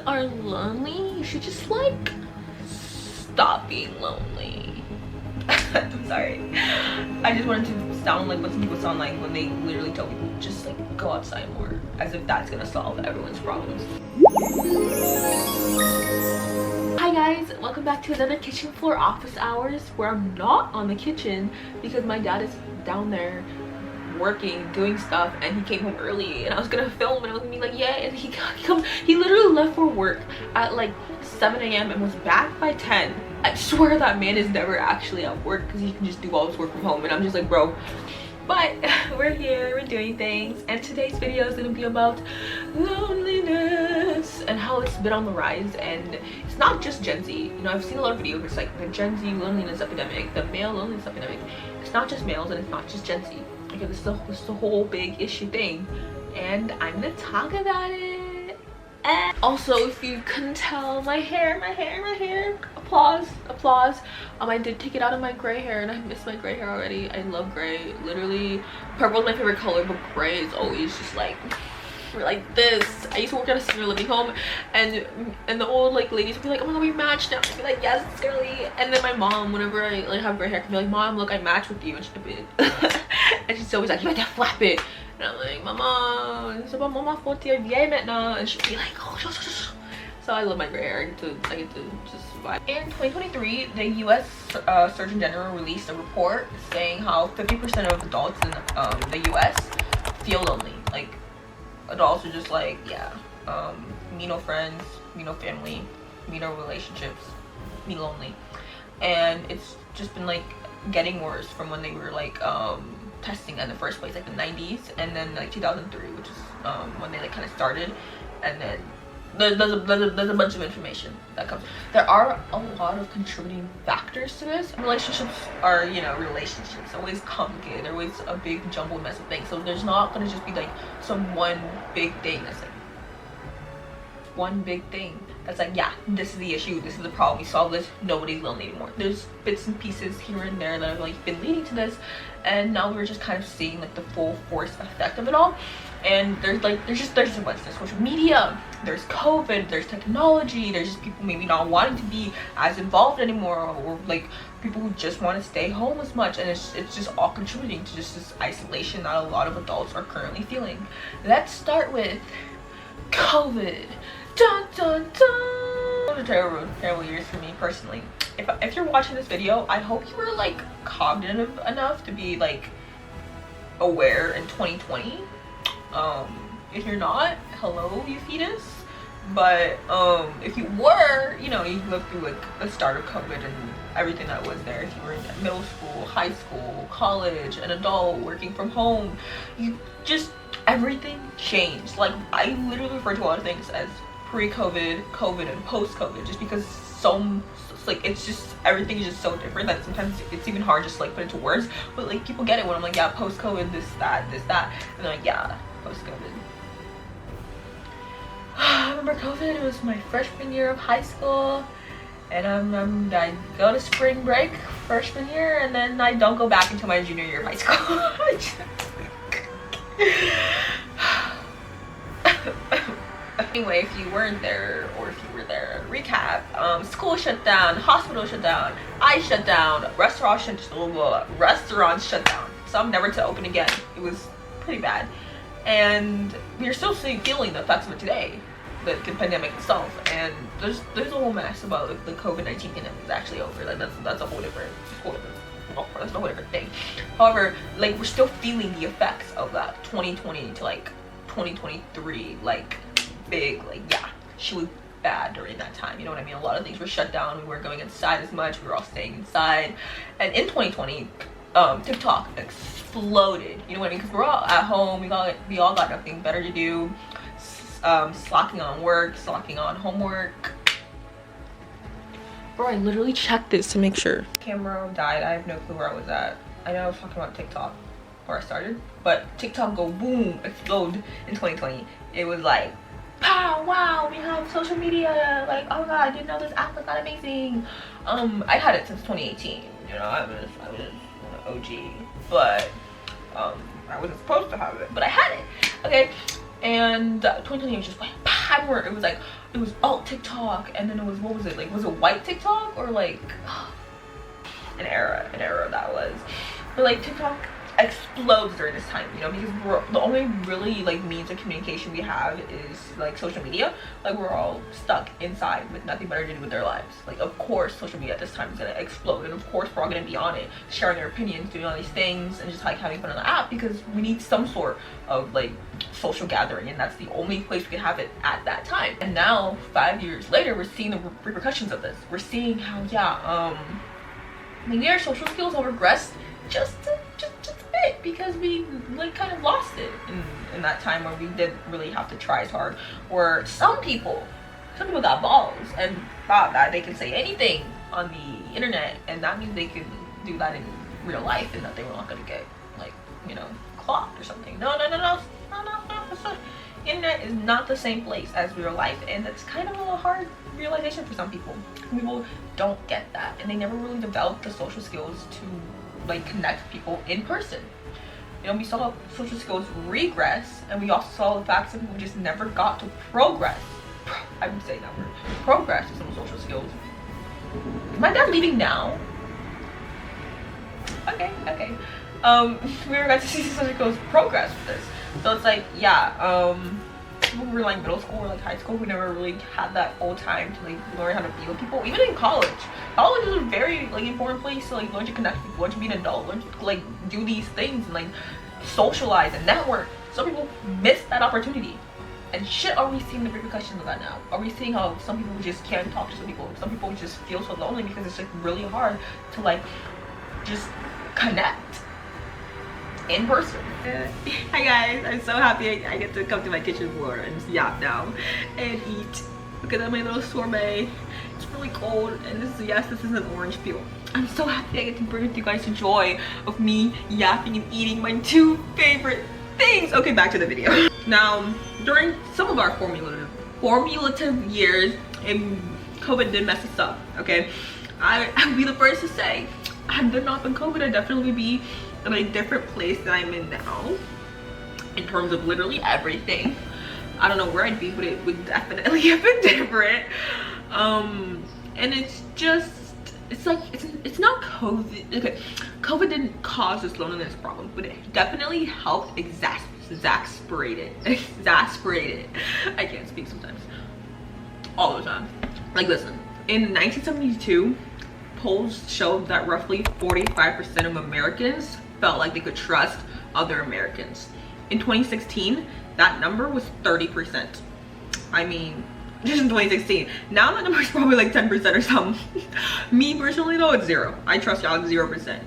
are lonely, you should just like stop being lonely. I'm sorry. I just wanted to sound like what some people sound like when they literally tell people just like go outside more, as if that's gonna solve everyone's problems. Hi guys, welcome back to another kitchen floor office hours where I'm not on the kitchen because my dad is down there working, doing stuff, and he came home early and I was gonna film and I was gonna be like, yeah, and he literally left for work at like 7 a.m. and was back by 10. I swear that man is never actually at work because he can just do all his work from home, and I'm just like, bro. But we're here, we're doing things, and today's video is gonna be about loneliness and how it's been on the rise. And it's not just Gen Z, you know, I've seen a lot of videos where it's like the Gen Z loneliness epidemic, the male loneliness epidemic. It's not just males and it's not just Gen Z. Okay, this is a whole big issue thing, and I'm gonna talk about it. And also, if you couldn't tell, my hair, applause. I did take it out of my gray hair and I miss my gray hair already. I love gray, literally. Purple is my favorite color, but gray is always just like this. I used to work at a senior living home, and the old like ladies would be like, oh my god, we matched now. I'd be like, yes, girly. And then my mom, whenever I like have gray hair, can be like, mom, look, I match with you. And and she's always like, you have to flap it. And I'm like, mama, c'est pas maman faute, t'es vieille maintenant. And she'd be like, oh, so I love my gray hair. I get to just vibe. In 2023, the US Surgeon General released a report saying how 50% of adults in the US feel lonely. Like, adults are just like, yeah, me no friends, me no family, me no relationships, me lonely. And it's just been like getting worse from when they were like testing in the first place, like the 90s, and then like 2003, which is when they like kind of started. And then there's a bunch of information that comes. There are a lot of contributing factors to this. Relationships are, you know, relationships always complicated. They're always a big jumbled mess of things. So there's not gonna just be like some one big thing that's like one big thing that's like, yeah, this is the issue, this is the problem, we solve this, nobody's lonely anymore. There's bits and pieces here and there that have like been leading to this, and now we're just kind of seeing like the full force effect of it all. And there's a bunch. There's social media, there's COVID, there's technology, there's just people maybe not wanting to be as involved anymore, or like people who just want to stay home as much, and it's just all contributing to just this isolation that a lot of adults are currently feeling. Let's start with COVID. Dun dun dun! Those are terrible years for me personally. If you're watching this video, I hope you were like cognitive enough to be like aware in 2020. If you're not, hello, you fetus. But if you were, you know, you lived through like the start of COVID and everything that was there. If you were in middle school, high school, college, an adult, working from home, everything changed. Like, I literally refer to a lot of things as pre-COVID, COVID, and post-COVID, just because it's just everything is just so different that sometimes it's even hard just like put into words. But like people get it when I'm like, yeah, post-COVID, this, that, and they're like, yeah, post-COVID. I remember COVID, it was my freshman year of high school, and I go to spring break freshman year, and then I don't go back until my junior year of high school. Anyway, if you weren't there, or if you were there, recap. School shut down, hospital shut down, I shut down, restaurants shut down. Some never to open again. It was pretty bad, and we're still feeling the effects of it today, the pandemic itself. And there's a whole mess about like, the COVID-19 pandemic is actually over. Like that's a whole different that's a whole different thing. However, like we're still feeling the effects of that 2020 to like 2023, like big, like, yeah, she was bad during that time, you know what I mean? A lot of things were shut down, we weren't going inside as much, we were all staying inside. And in 2020, TikTok exploded, you know what I mean? Because we're all at home, we all got nothing better to do, slacking on work, slacking on homework. Bro, I literally checked this to make sure. Camera died, I have no clue where I was at. I know I was talking about TikTok, where I started, but TikTok go boom, explode in 2020. It was like, pow, wow, we have social media, like, oh my god, I didn't know this app was that amazing. I had it since 2018, you know, I was an OG, but I wasn't supposed to have it, but I had it. Okay, And 2020 was just like, it was like, it was alt TikTok, and then it was, what was it, like, was it white TikTok, or like an era that was. But like TikTok explodes during this time, you know, because the only really like means of communication we have is like social media. Like, we're all stuck inside with nothing better to do with their lives. Like, of course social media at this time is gonna explode, and of course we're all gonna be on it, sharing our opinions, doing all these things, and just like having fun on the app, because we need some sort of like social gathering, and that's the only place we can have it at that time. And now 5 years later, we're seeing the repercussions of this. We're seeing how, yeah, maybe our social skills have regressed just a bit, because we like kind of lost it in that time where we didn't really have to try as hard. Or some people got balls and thought that they can say anything on the internet, and that means they can do that in real life, and that they were not going to get, like, you know, clocked or something. No. Internet is not the same place as real life, and that's kind of a hard realization for some people. People don't get that, and they never really develop the social skills to like connect people in person. You know, we saw social skills regress, and we also saw the fact that people just never got to progress. I would say that word, progress with some social skills. Is my dad leaving now? Okay. We were about to see social skills progress with this. So it's like, yeah, people who were like middle school or like high school who never really had that full time to like learn how to be with people. Even in college is a very like important place to like learn to connect with people, learn to be an adult, learn to like do these things and like socialize and network. Some people miss that opportunity, and shit, are we seeing the repercussions of that now? Are we seeing how some people just can't talk to some people just feel so lonely because it's like really hard to like just connect in person. Hi guys, I'm so happy I get to come to my kitchen floor and just yap now and eat. Look at that, my little sorbet. It's really cold, and this is an orange peel. I'm so happy I get to bring you guys the joy of me yapping and eating my two favorite things. Okay, back to the video. Now, during some of our formulative years, and COVID did mess us up, okay? I'll be the first to say, had there not been COVID, I'd definitely be in a different place than I'm in now in terms of literally everything. I don't know where I'd be, but it would definitely have been different. And it's just, it's like, it's not COVID. Okay, COVID didn't cause this loneliness problem, but it definitely helped exasperate it. I can't speak sometimes, all the time. Like, listen, in 1972, polls showed that roughly 45% of Americans felt like they could trust other Americans. In 2016, that number was 30%. I mean, just in 2016. Now that number is probably like 10% or something. Me personally though, it's 0. I trust y'all 0%.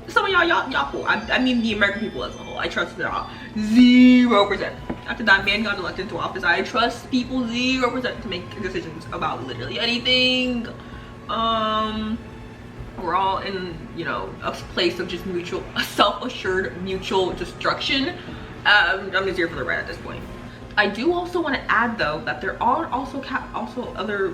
Some of y'all cool. I mean the American people as a whole. I trust y'all 0%. After that man got elected to office, I trust people 0% to make decisions about literally anything. We're all in, you know, a place of just mutual, self-assured mutual destruction. I'm just here for the ride at this point. I do also want to add though that there are also other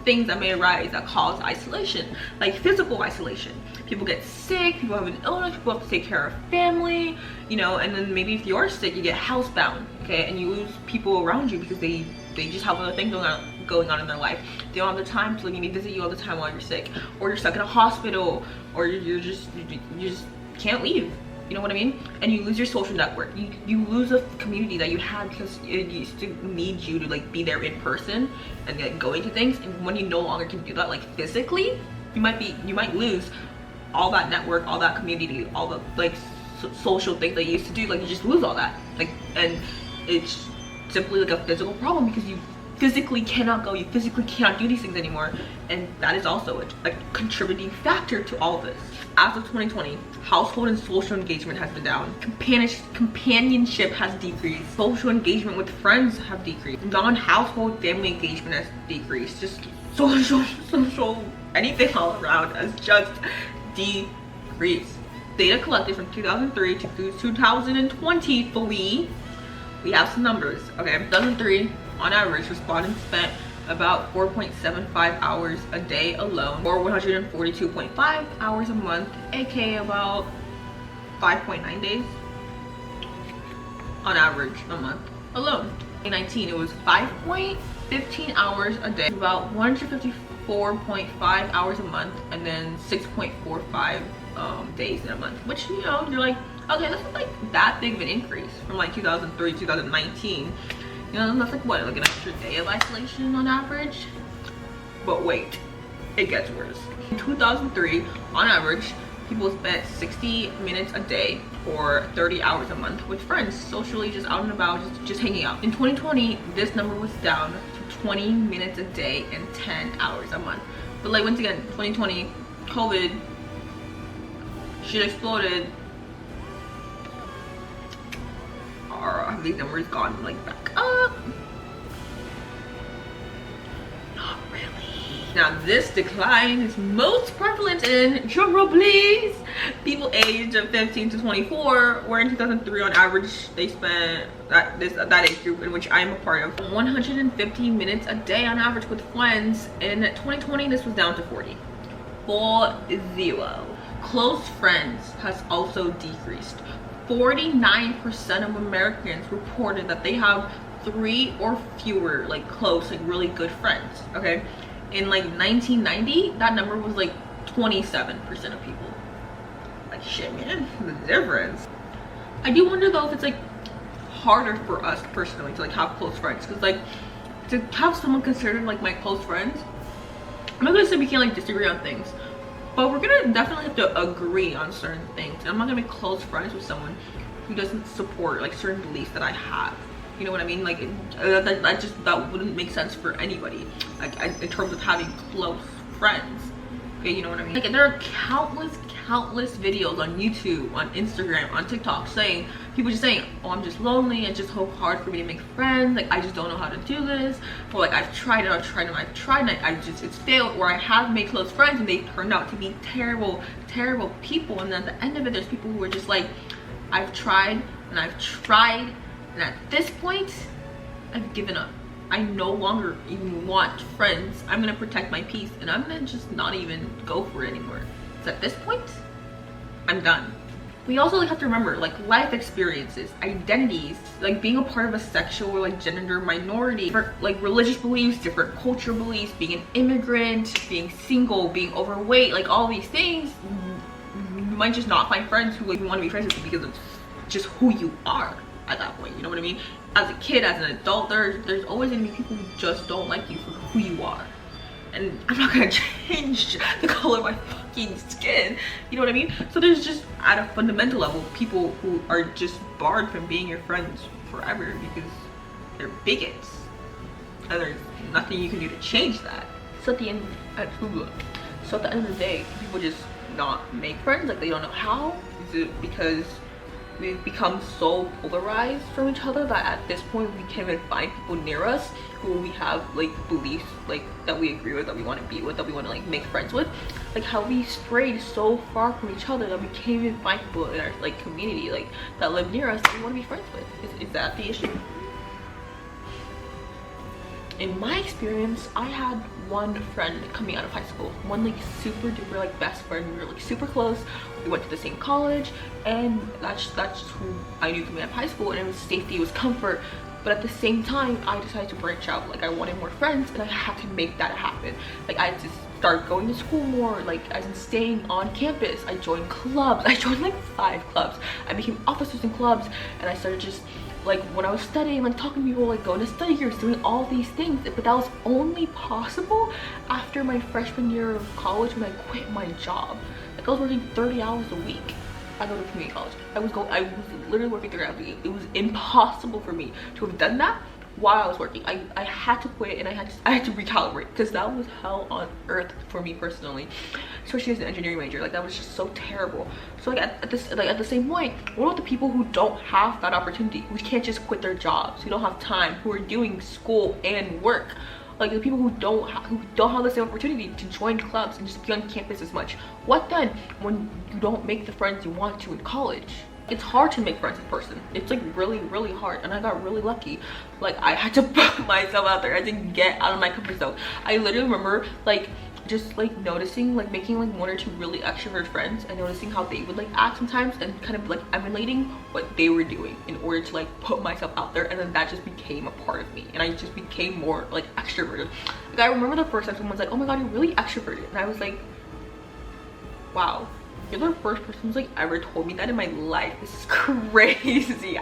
things that may arise that cause isolation, like physical isolation. People get sick, people have an illness, people have to take care of family, you know, and then maybe if you're sick, you get housebound, okay, and you lose people around you because they just have other things going on in their life. They don't have the time to maybe visit you all the time while you're sick, or you're stuck in a hospital, or you just can't leave. You know what I mean? And you lose your social network. You lose a community that you had because it used to need you to like be there in person and like going to things. And when you no longer can do that, like physically, you might lose all that network, all that community, all the like social things that you used to do. Like, you just lose all that. Like, and it's simply like a physical problem because you physically cannot go, you physically cannot do these things anymore, and that is also a contributing factor to all of this. As of 2020, household and social engagement has been down. Companionship has decreased. Social engagement with friends have decreased. Non-household family engagement has decreased. Just social, anything all around has just decreased. Data collected from 2003 to 2023, we have some numbers, okay? 2003, on average, respondents spent about 4.75 hours a day alone, or 142.5 hours a month, aka about 5.9 days on average a month. alone. In 2019, it was 5.15 hours a day, about 154.5 hours a month, and then 6.45 days in a month, which, you know, you're like, okay, that's not like that big of an increase from like 2003 2019. You know, that's like what, like an extra day of isolation on average. But wait, it gets worse. In 2003, on average, people spent 60 minutes a day or 30 hours a month with friends, socially, just out and about, just hanging out. In 2020, this number was down to 20 minutes a day and 10 hours a month. But like, once again, 2020, COVID, shit exploded. Have these numbers gone like back up? Not really. Now this decline is most prevalent in, drumroll please, people aged 15 to 24, where in 2003 on average they spent that age group, in which I'm a part of, 150 minutes a day on average with friends. In 2020 this was down to 40. 40. Close friends has also decreased. 49% of Americans reported that they have 3 or fewer like close, like really good friends. Okay, in like 1990, that number was like 27% of people. Like, shit, man, the difference. I do wonder though if it's like harder for us personally to like have close friends, because like to have someone considered like my close friends, I'm not gonna say we can't like disagree on things, but we're gonna definitely have to agree on certain things. And I'm not gonna be close friends with someone who doesn't support like certain beliefs that I have. You know what I mean? Like that wouldn't make sense for anybody. Like in terms of having close friends. Okay, you know what I mean? Like there are countless videos on YouTube, on Instagram, on TikTok saying, people just saying, oh, I'm just lonely, it's just so hard for me to make friends, like I just don't know how to do this, or like I've tried and it's failed, or I have made close friends and they turned out to be terrible people. And then at the end of it, there's people who are just like, I've tried and at this point I've given up. I no longer even want friends. I'm gonna protect my peace and I'm gonna just not even go for it anymore. So at this point, I'm done. We also like have to remember like life experiences, identities, like being a part of a sexual or like gender minority, different like religious beliefs, different cultural beliefs, being an immigrant, being single, being overweight, like all these things, you might just not find friends who like want to be friends with you because of just who you are at that point. You know what I mean? As a kid, as an adult, there's always gonna be people who just don't like you for who you are. And I'm not gonna change the color of my fucking skin, you know what I mean? So there's just, at a fundamental level, people who are just barred from being your friends forever because they're bigots, and there's nothing you can do to change that. So at the end of the day, people just not make friends, like they don't know how. Is it because we've become so polarized from each other that at this point we can't even find people near us who we have like beliefs like that we agree with, that we want to be with, that we want to like make friends with? Like how we strayed so far from each other that we can't even find people in our like community like that live near us that we want to be friends with. Is that the issue? In my experience, I had one friend coming out of high school, one like super duper like best friend. We were like super close, we went to the same college, and that's who I knew coming out of high school, and it was safety, it was comfort. But at the same time, I decided to branch out. Like I wanted more friends and I had to make that happen. Like I had to start going to school more, like I was staying on campus. I joined clubs. I joined like 5 clubs. I became officers in clubs, and I started just like when I was studying, like talking to people, like going to study groups, doing all these things. But that was only possible after my freshman year of college, when I quit my job. Like I was working 30 hours a week. I go to community college. I was literally working 30 hours a week. It was impossible for me to have done that while I was working. I had to quit, and I had to recalibrate, because that was hell on earth for me personally, especially as an engineering major. Like that was just so terrible. So like at the same point, what about the people who don't have that opportunity, who can't just quit their jobs, who don't have time, who are doing school and work? Like the people who don't have the same opportunity to join clubs and just be on campus as much. What then when you don't make the friends you want to in college? It's hard to make friends in person. It's like really hard, and I got really lucky. Like I had to put myself out there. I had to get out of my comfort zone. I literally remember like just like noticing, like making like 1 or 2 really extrovert friends and noticing how they would like act sometimes, and kind of like emulating what they were doing in order to like put myself out there. And then that just became a part of me, and I just became more like extroverted. Like I remember the first time someone's like, oh my god, you're really extroverted, and I was like, wow, you're the first person who's like ever told me that in my life. This is crazy.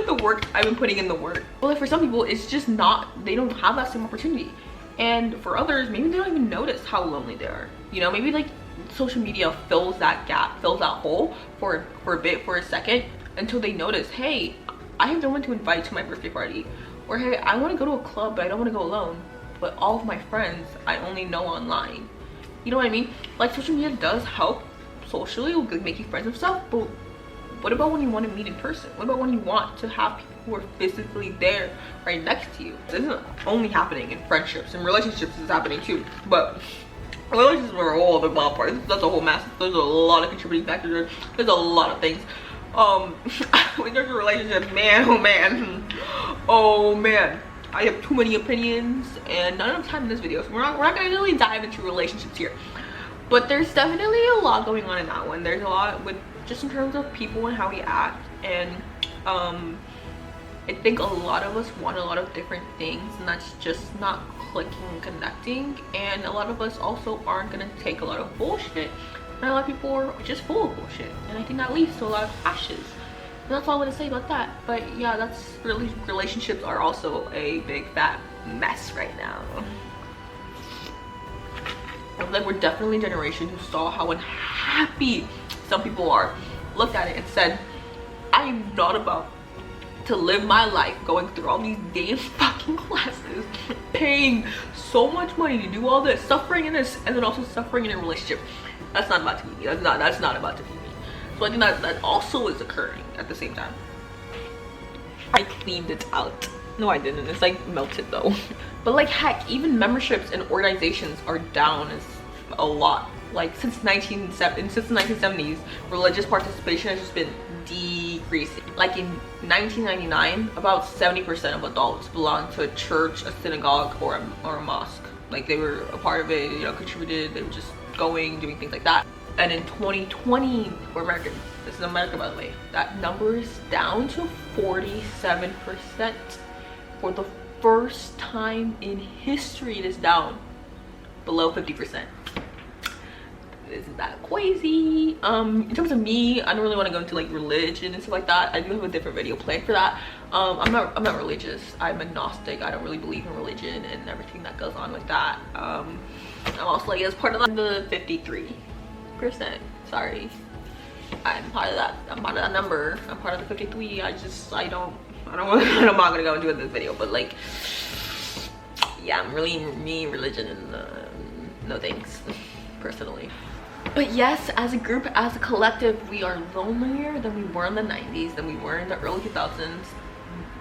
The work I've been putting in, the work. Well, like for some people it's just not, they don't have that same opportunity, and for others maybe they don't even notice how lonely they are. You know, maybe like social media fills that gap, fills that hole for a bit, for a second, until they notice, hey, I have no one to invite to my birthday party, or hey, I want to go to a club but I don't want to go alone, but all of my friends I only know online. You know what I mean? Like social media does help socially, like making friends and stuff, but what about when you want to meet in person? What about when you want to have people who are physically there right next to you? This isn't only happening in friendships and relationships, is happening too, but relationships are a whole other ballpark. That's a whole mess. There's a lot of contributing factors. There's a lot of things. When there's a relationship, man, oh man, I have too many opinions and not enough time in this video, so we're not gonna really dive into relationships here. But there's definitely a lot going on in that one. There's a lot with just in terms of people and how we act, and I think a lot of us want a lot of different things, and that's just not clicking and connecting. And a lot of us also aren't gonna take a lot of bullshit, and a lot of people are just full of bullshit, and I think that leads to a lot of clashes. And that's all I'm gonna say about that. But yeah, that's really, relationships are also a big fat mess right now. I feel like we're definitely a generation who saw how unhappy some people are, looked at it and said, I am not about to live my life going through all these damn fucking classes, paying so much money to do all this, suffering in this, and then also suffering in a relationship. That's not about to be me. That's not about to be me. So I think that also is occurring at the same time. I cleaned it out. No, I didn't. It's like melted though. But like heck, even memberships and organizations are down as a lot. Like since the 1970s, religious participation has just been decreasing. Like in 1999, about 70% of adults belonged to a church, a synagogue, or a mosque. Like they were a part of it, you know, contributed. They were just going, doing things like that. And in 2020, we're American. This is America, by the way. That number is down to 47%. For the first time in history, it is down below 50%. Isn't that crazy? In terms of me, I don't really want to go into like religion and stuff like that. I do have a different video planned for that. I'm not religious. I'm agnostic. I don't really believe in religion and everything that goes on with that. I'm also like as part of the 53%. Sorry, I'm part of that. I'm part of that number. I'm part of the 53. I'm not gonna go into it in this video, but like, yeah, I'm really me, religion, and no thanks, personally. But yes, as a group, as a collective, we are lonelier than we were in the 90s, than we were in the early 2000s,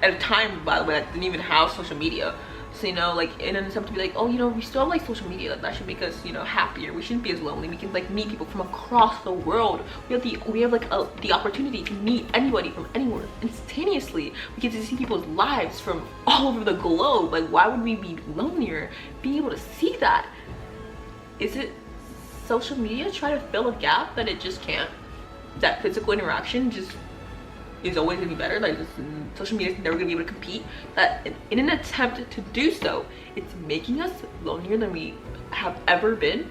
at a time, by the way, that didn't even have social media. So, you know, like in an attempt to be like, oh, you know, we still have like social media, that should make us, you know, happier. We shouldn't be as lonely. We can like meet people from across the world. We have like the opportunity to meet anybody from anywhere instantaneously. We get to see people's lives from all over the globe. Like, why would we be lonelier being able to see that? Is it social media try to fill a gap that it just can't? That physical interaction just is always gonna be better. Like social media is never gonna be able to compete. That in an attempt to do so, it's making us lonelier than we have ever been.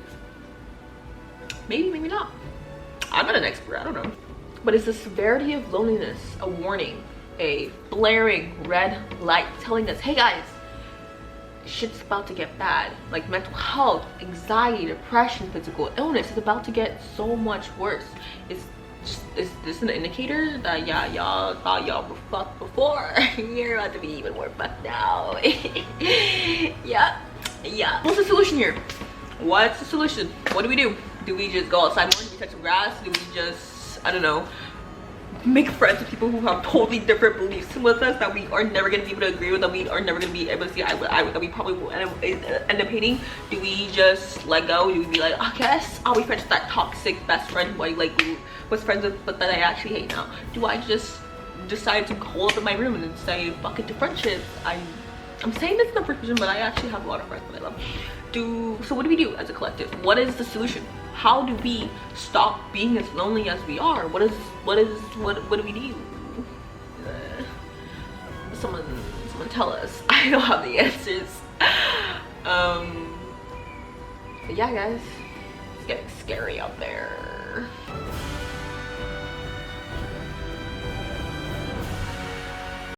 Maybe, maybe not. I'm not an expert, I don't know. But is the severity of loneliness a warning, a blaring red light telling us, hey guys, shit's about to get bad? Like mental health, anxiety, depression, physical illness is about to get so much worse. Is this an indicator that, yeah, y'all thought y'all were fucked before? You're about to be even more fucked now. Yeah. What's the solution here? What's the solution? What do we do? Do we just go outside more? Do we touch some grass? Do we just, I don't know, make friends with people who have totally different beliefs with us, that we are never going to be able to agree with, that we are never going to be able to see eye to eye with, that we probably will end up hating? Do we just let go? Do we be like, I guess I'll be friends with that toxic best friend who I like was friends with but that I actually hate now? Do I just decide to hole up in my room and say fuck it to friendships? I'm saying this in the first person, but I actually have a lot of friends that I love. So what do we do as a collective? What is the solution? How do we stop being as lonely as we are? What do we do? Someone tell us. I don't have the answers. But yeah, guys, it's getting scary out there.